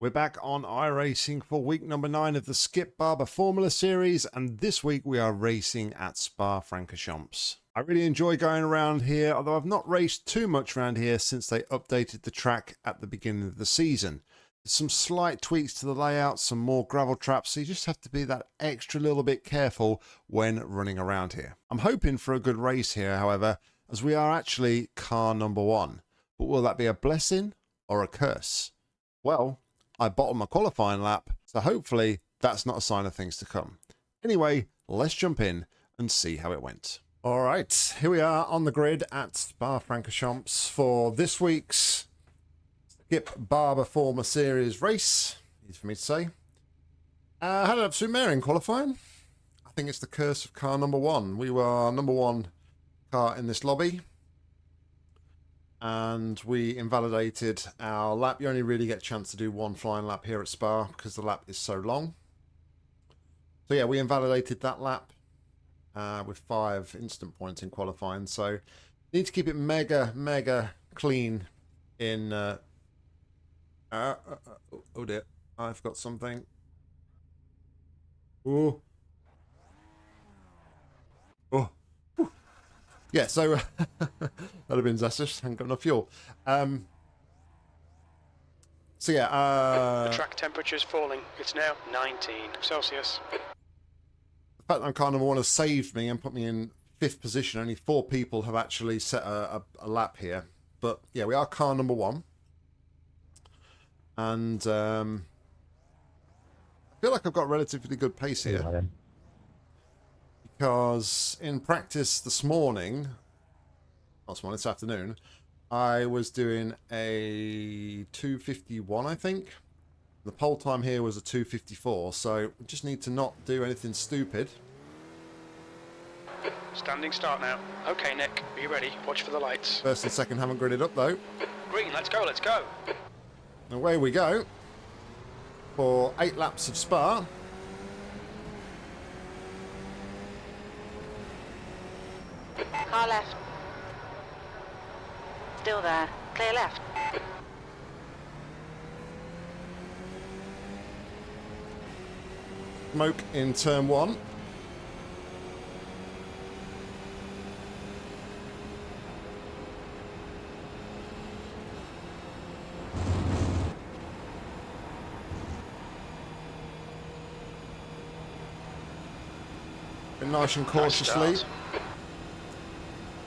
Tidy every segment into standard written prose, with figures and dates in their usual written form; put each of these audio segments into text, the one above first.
We're back on iRacing for week number 9 of the Skip Barber Formula Series, and this week we are racing at Spa-Francorchamps. I really enjoy going around here, although I've not raced too much around here since they updated the track at the beginning of the season. There's some slight tweaks to the layout, some more gravel traps, so you just have to be that extra little bit careful when running around here. I'm hoping for a good race here, however, as we are actually car number 1. But will that be a blessing or a curse? Well, I bottled my qualifying lap, so hopefully that's not a sign of things to come. Anyway, let's jump in and see how it went. All right, here we are on the grid at Spa-Francorchamps for this week's Skip Barber Formula Series race. Easy for me to say. Had an absolute mare in qualifying. I think it's the curse of car number 1. We were number 1 car in this lobby, and we invalidated our lap. You only really get a chance to do one flying lap here at Spa because the lap is so long. So yeah, we invalidated that lap with 5 instant points in qualifying. So need to keep it mega clean in... oh dear, I've got something. Oh. Yeah, so that'd have been disastrous. Haven't got enough fuel. So yeah, the track temperature's falling. It's now 19 Celsius. The fact that I'm car number 1 has saved me and put me in 5th position. Only 4 people have actually set a lap here. But yeah, we are car number 1. And I feel like I've got relatively good pace here. Yeah, Because in practice this morning, this afternoon, I was doing a 2:51, I think. The pole time here was a 2:54, so we just need to not do anything stupid. Standing start now. Okay, Nick, are you ready? Watch for the lights. First and second haven't gridded up though. Green, let's go, let's go. Away we go for 8 laps of Spa. Car left. Still there. Clear left. Smoke in turn 1. Been nice and cautiously. Nice start.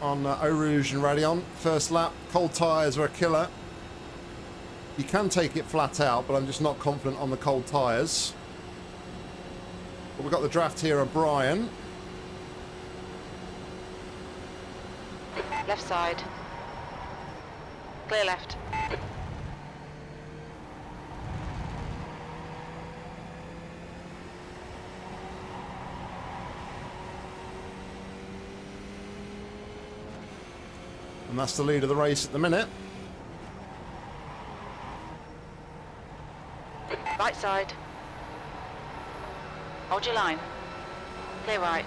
On Eau Rouge and Radion. First lap, cold tyres are a killer. You can take it flat out, but I'm just not confident on the cold tyres. But we've got the draft here of Brian. Left side. Clear left. And that's the lead of the race at the minute. Right side. Hold your line. Clear right.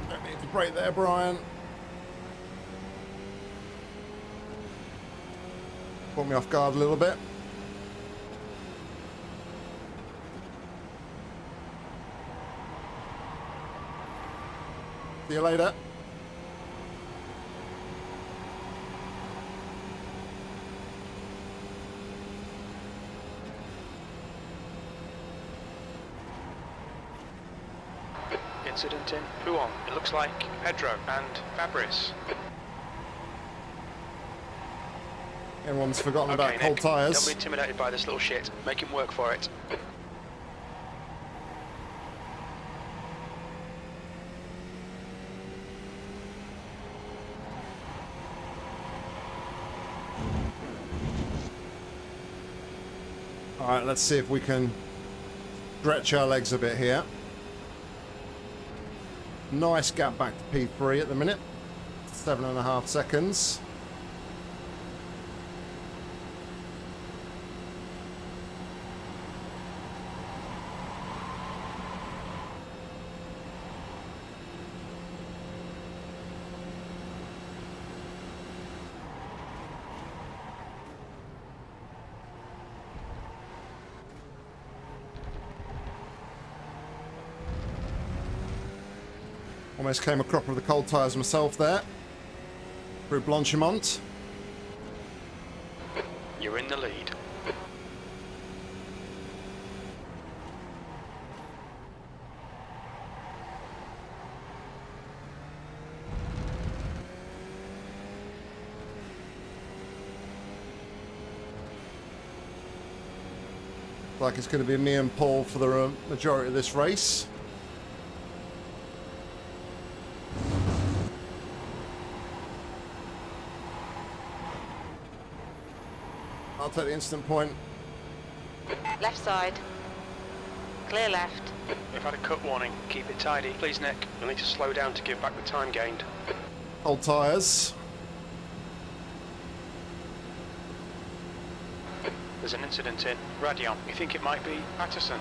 Don't need to brake there, Brian. Put me off guard a little bit. See you later. Incident in Huon. It looks like Pedro and Fabrice. Everyone's forgotten Okay, about cold Nick, tyres. don't be intimidated by this little shit. Make him work for it. Alright, let's see if we can stretch our legs a bit here. Nice gap back to P3 at the minute. 7.5 seconds. Almost came a cropper of the cold tyres myself there. Through Blanchimont. You're in the lead. Like it's going to be me and Paul for the majority of this race. I'll take the instant point. Left side. Clear left. We've had a cut warning. Keep it tidy. Please, Nick. You'll need to slow down to give back the time gained. Cold tyres. There's an incident in Radion. You think it might be Patterson?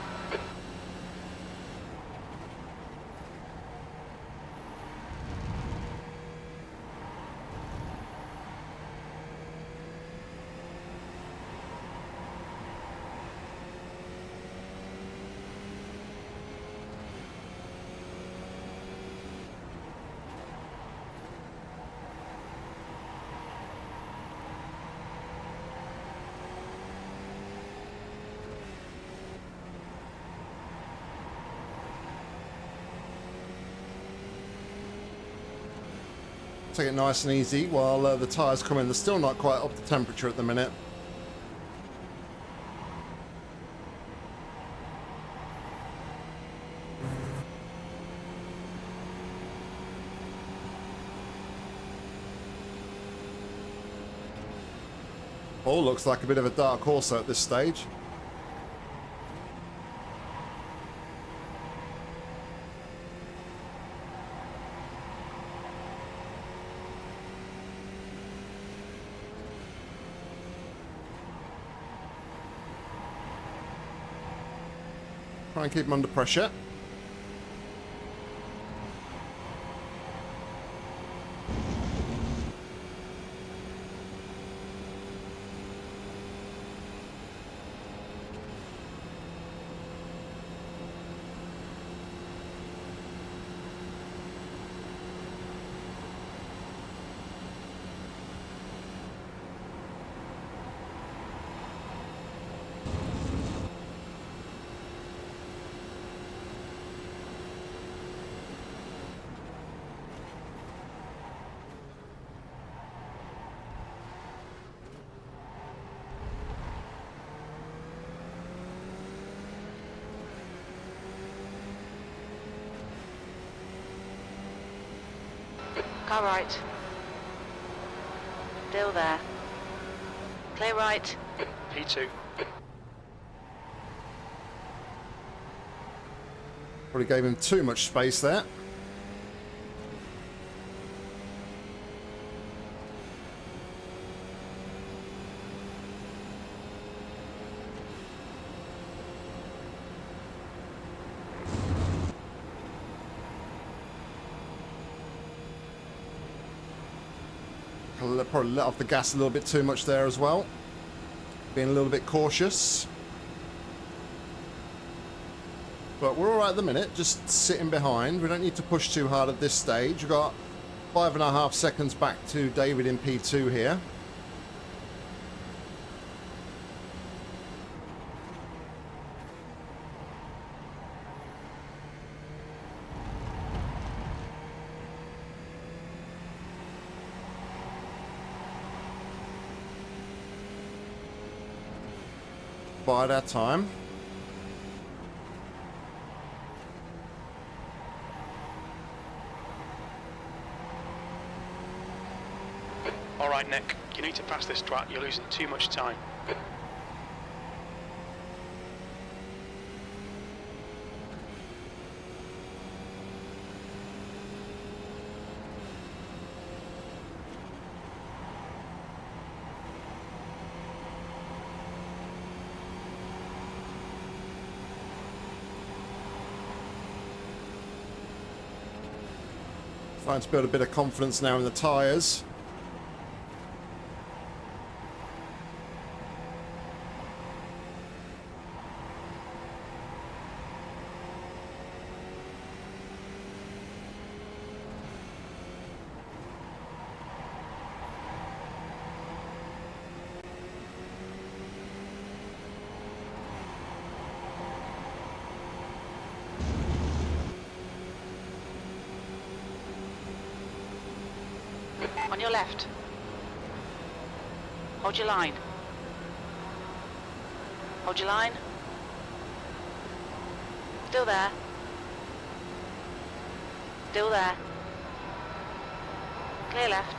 Take it nice and easy while the tyres come in. They're still not quite up to temperature at the minute. Oh, looks like a bit of a dark horse at this stage. Try and keep them under pressure. Car right. Still there. Clear right. P2. Probably gave him too much space there. Probably let off the gas a little bit too much there as well. Being a little bit cautious. But we're alright at the minute, just sitting behind. We don't need to push too hard at this stage. We've got 5.5 seconds back to David in P2 here. Bide our time. All right, Nick. You need to pass this twat. You're losing too much time. Starting to build a bit of confidence now in the tyres. On your left. Hold your line. Hold your line. Still there. Still there. Clear left.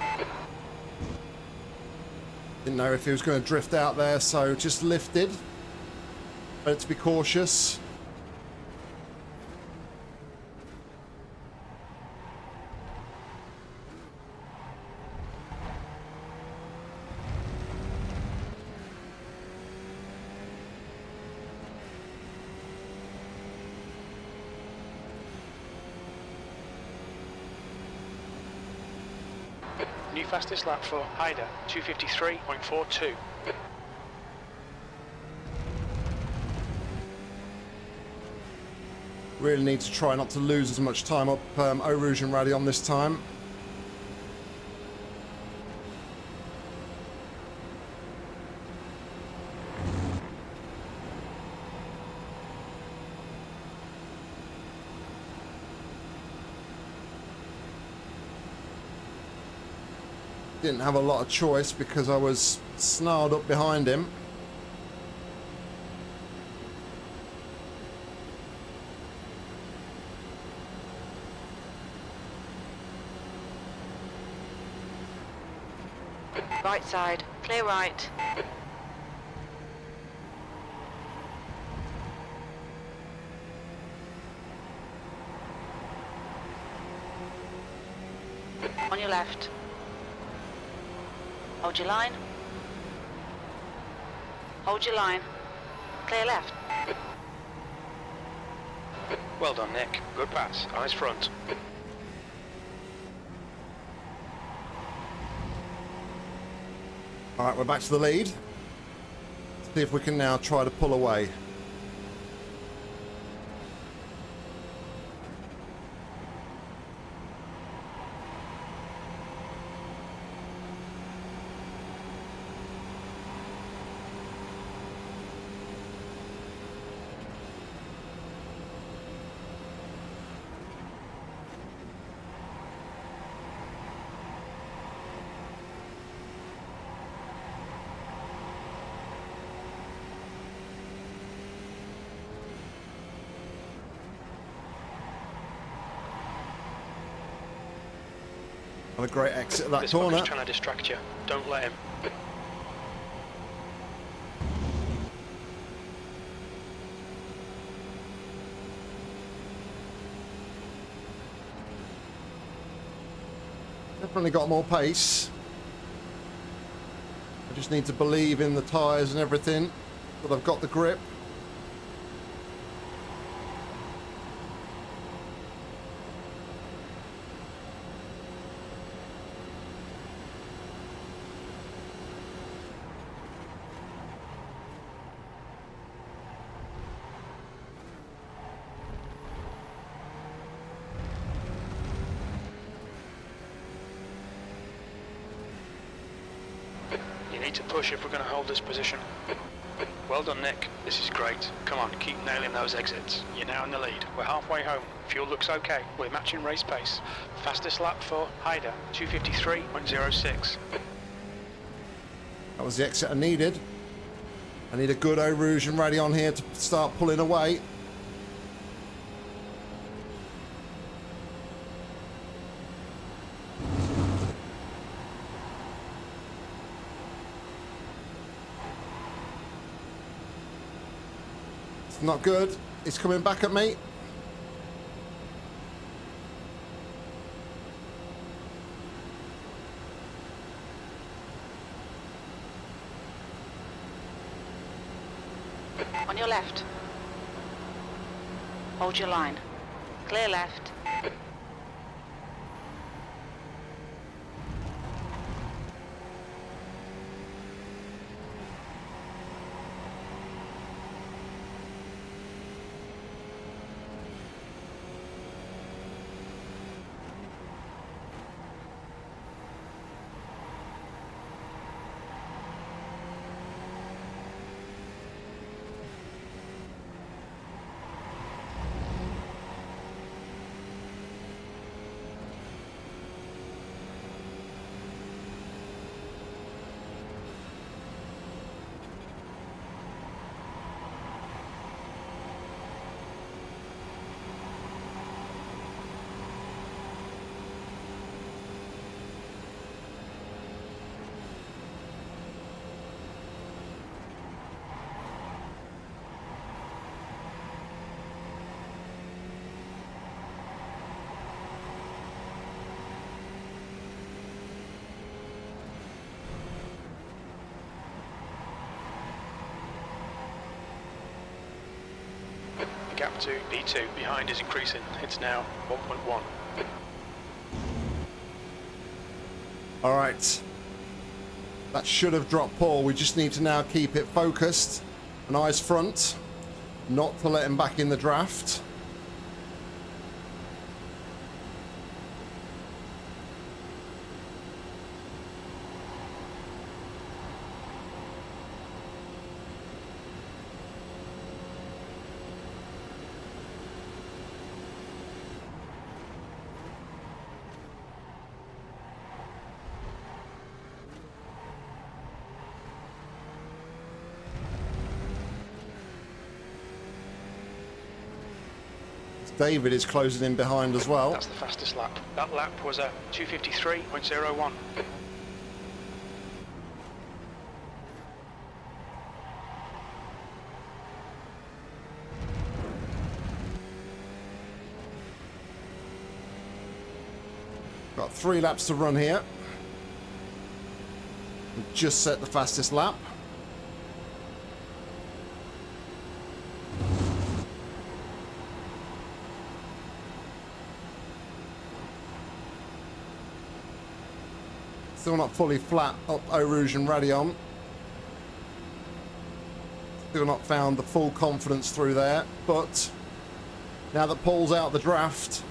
Didn't know if he was going to drift out there, so just lifted. Better to be cautious. New fastest lap for Haida, 2:53.42. Really need to try not to lose as much time up Eau Rouge and Radion this time. Didn't have a lot of choice because I was snarled up behind him. Right side. Clear right. On your left. Hold your line. Hold your line. Clear left. Well done, Nick. Good pass. Eyes front. Alright, we're back to the lead. See if we can now try to pull away. What a great exit of that This corner. fucker's trying to distract you. Don't let him. Definitely got more pace. I just need to believe in the tyres and everything, that I've got the grip. Need to push if we're going to hold this position. Well done, Nick. This is great. Come on, keep nailing those exits. You're now in the lead. We're halfway home. Fuel looks okay. We're matching race pace. Fastest lap for Haida, 2:53.06. That was the exit I needed. I need a good Eau Rouge and Radion here to start pulling away. Not good. It's coming back at me. On your left. Hold your line. Clear left. gap to P2 behind is increasing. It's now 1.1. All right. That should have dropped Paul. We just need to now keep it focused and eyes front, not to let him back in the draft. David is closing in behind as well. That's the fastest lap. That lap was a 2:53.01. Got 3 laps to run here. We've just set the fastest lap. Still not fully flat up Eau Rouge and Raidillon. Still not found the full confidence through there, but now that Paul's out of the draft,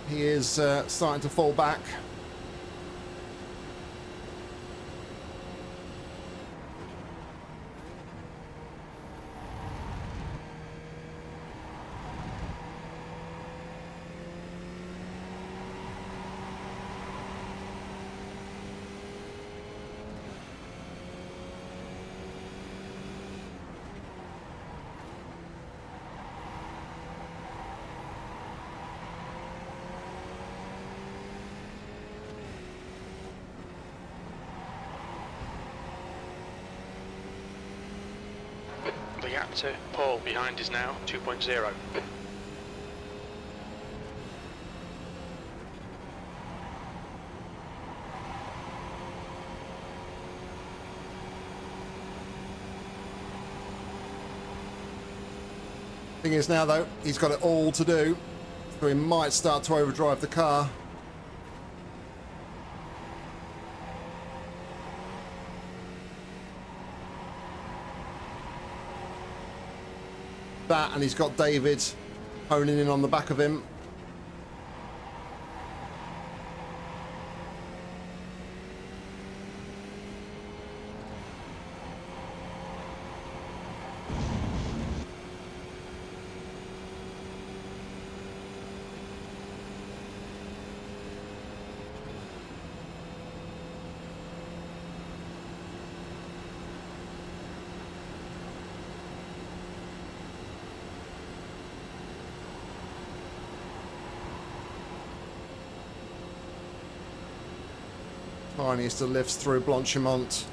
he is starting to fall back. The gap to Paul behind is now 2.0. Thing is now though, he's got it all to do, so he might start to overdrive the car. That, and he's got David honing in on the back of him. Tiniest of lifts through Blanchimont.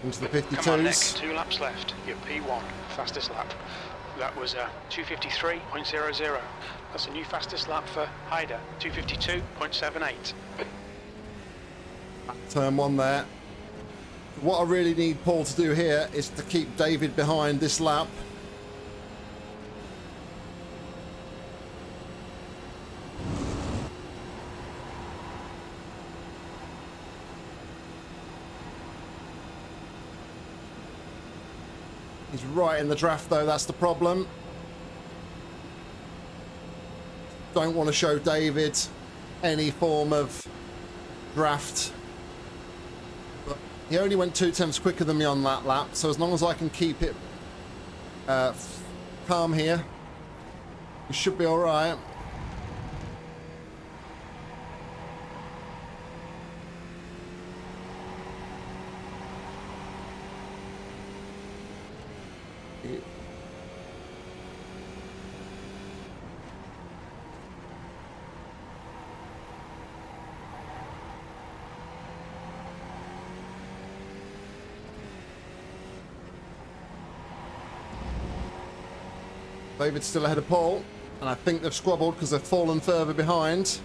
Into the 52s. Come on, Nick. 2 laps left. Your P1, fastest lap. That was a 2:53.00. That's a new fastest lap for Haida, 2:52.78. Turn 1 there. What I really need Paul to do here is to keep David behind this lap. He's right in the draft though, that's the problem. Don't want to show David any form of draft. But he only went 2/10 quicker than me on that lap, so as long as I can keep it calm here, we should be alright. David's still ahead of Paul, and I think they've squabbled because they've fallen further behind.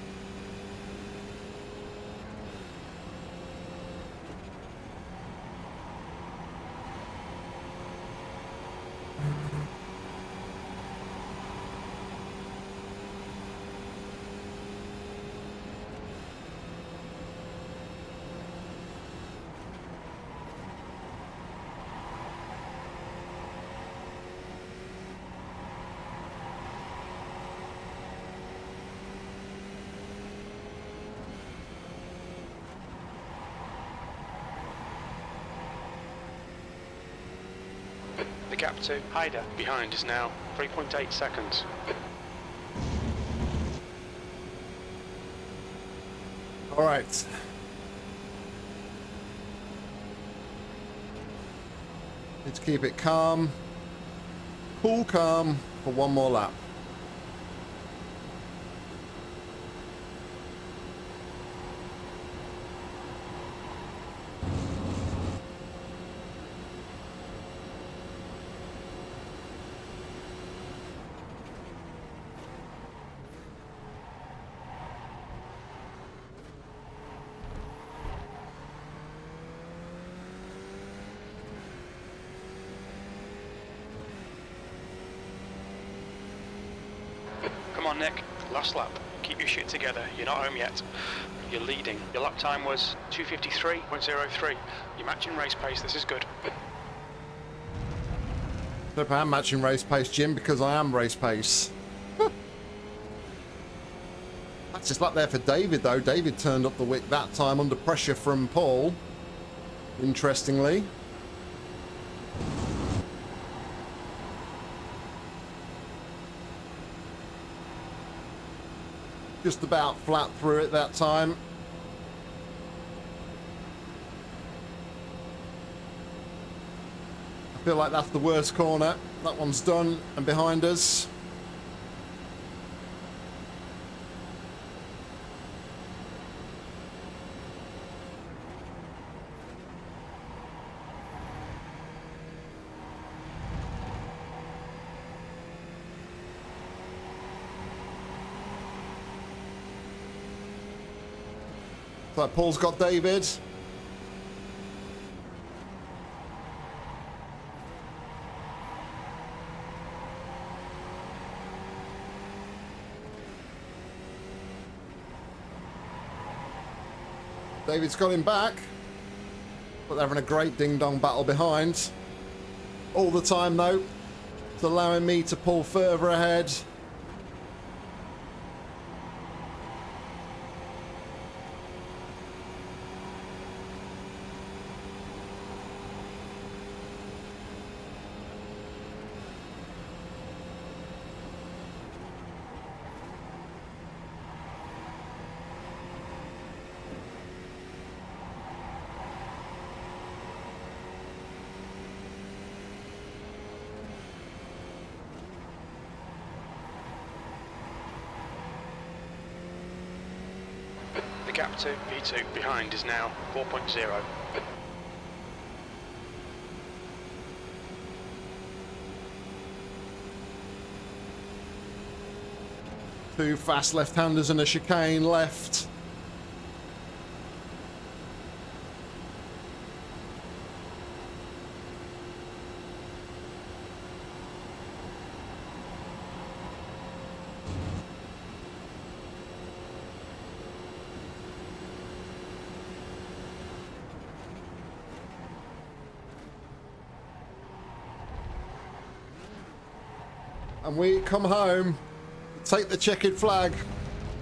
The gap to Hyder behind is now 3.8 seconds. All right. Need to keep it calm. Cool calm for one more lap. Come on, Nick. Last lap. Keep your shit together. You're not home yet. You're leading. Your lap time was 2:53.03. You're matching race pace. This is good. Hope I am matching race pace, Jim, because I am race pace. That's just like there for David, though. David turned up the wick that time under pressure from Paul. Interestingly. Just about flat through it that time. I feel like that's the worst corner. That one's done and behind us. So Paul's got David. David's got him back. But they're having a great ding-dong battle behind. All the time, though. It's allowing me to pull further ahead. The gap to V2 behind is now 4.0. Two fast left-handers and a chicane left. And we come home, take the checkered flag,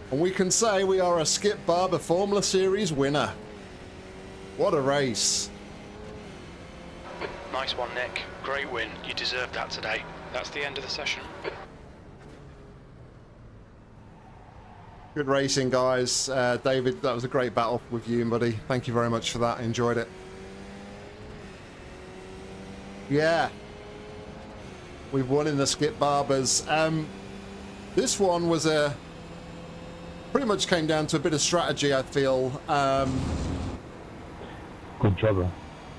and we can say we are a Skip Barber Formula Series winner. What a race. Nice one, Nick. Great win. You deserved that today. That's the end of the session. Good racing, guys. David, that was a great battle with you, buddy. Thank you very much for that. I enjoyed it. Yeah. We've won in the Skip Barbers. This one was pretty much came down to a bit of strategy, I feel. Good job,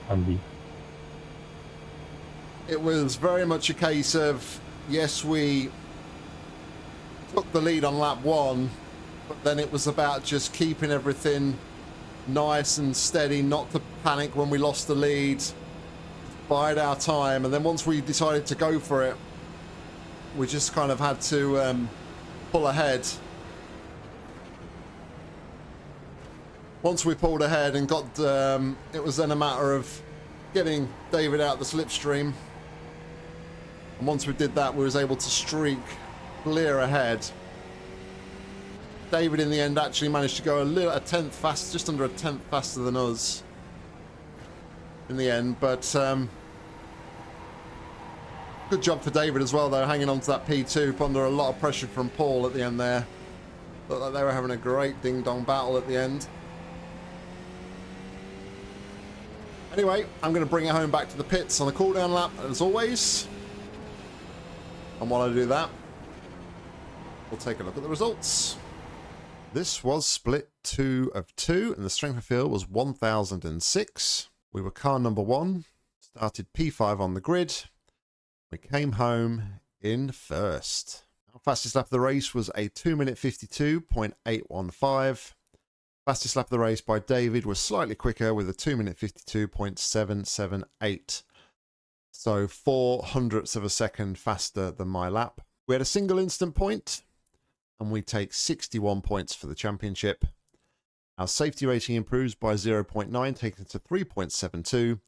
Andy. It was very much a case of yes, we took the lead on lap 1, but then it was about just keeping everything nice and steady, not to panic when we lost the lead, bide our time, and then once we decided to go for it, we just kind of had to pull ahead. Once we pulled ahead and got, it was then a matter of getting David out the slipstream, and once we did that, we was able to streak clear ahead. David in the end actually managed to go a tenth fast, just under a tenth faster than us in the end, but good job for David as well though, hanging on to that P2 under a lot of pressure from Paul at the end there. Looked like they were having a great ding-dong battle at the end. Anyway, I'm going to bring it home back to the pits on the cooldown lap as always, and while I do that, we'll take a look at the results. This was split 2 of 2, and the strength of field was 1006. We were car number 1, started P5 on the grid. We came home in first. Our fastest lap of the race was a 2-minute 52.815. Fastest lap of the race by David was slightly quicker with a 2-minute 52.778. So 0.04 of a second faster than my lap. We had a single instant point, and we take 61 points for the championship. Our safety rating improves by 0.9, taking it to 3.72,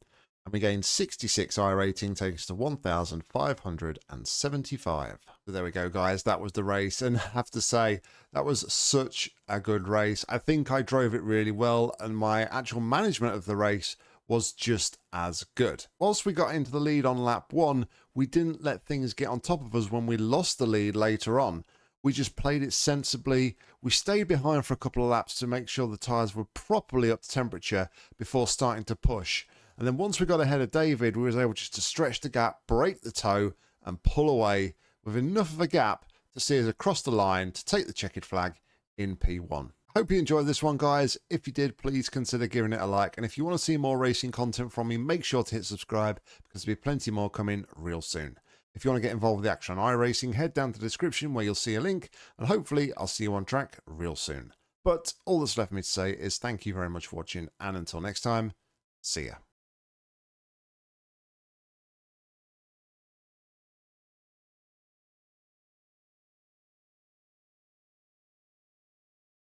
and we gained 66 iRating, taking us to 1,575. So there we go, guys. That was the race, and I have to say, that was such a good race. I think I drove it really well, and my actual management of the race was just as good. Whilst we got into the lead on lap 1, we didn't let things get on top of us when we lost the lead later on. We just played it sensibly. We stayed behind for a couple of laps to make sure the tyres were properly up to temperature before starting to push. And then once we got ahead of David, we was able just to stretch the gap, break the toe, and pull away with enough of a gap to see us across the line to take the checkered flag in P1. Hope you enjoyed this one, guys. If you did, please consider giving it a like. And if you want to see more racing content from me, make sure to hit subscribe, because there'll be plenty more coming real soon. If you want to get involved with the action on iRacing, head down to the description where you'll see a link, and hopefully I'll see you on track real soon. But all that's left for me to say is thank you very much for watching, and until next time, see ya.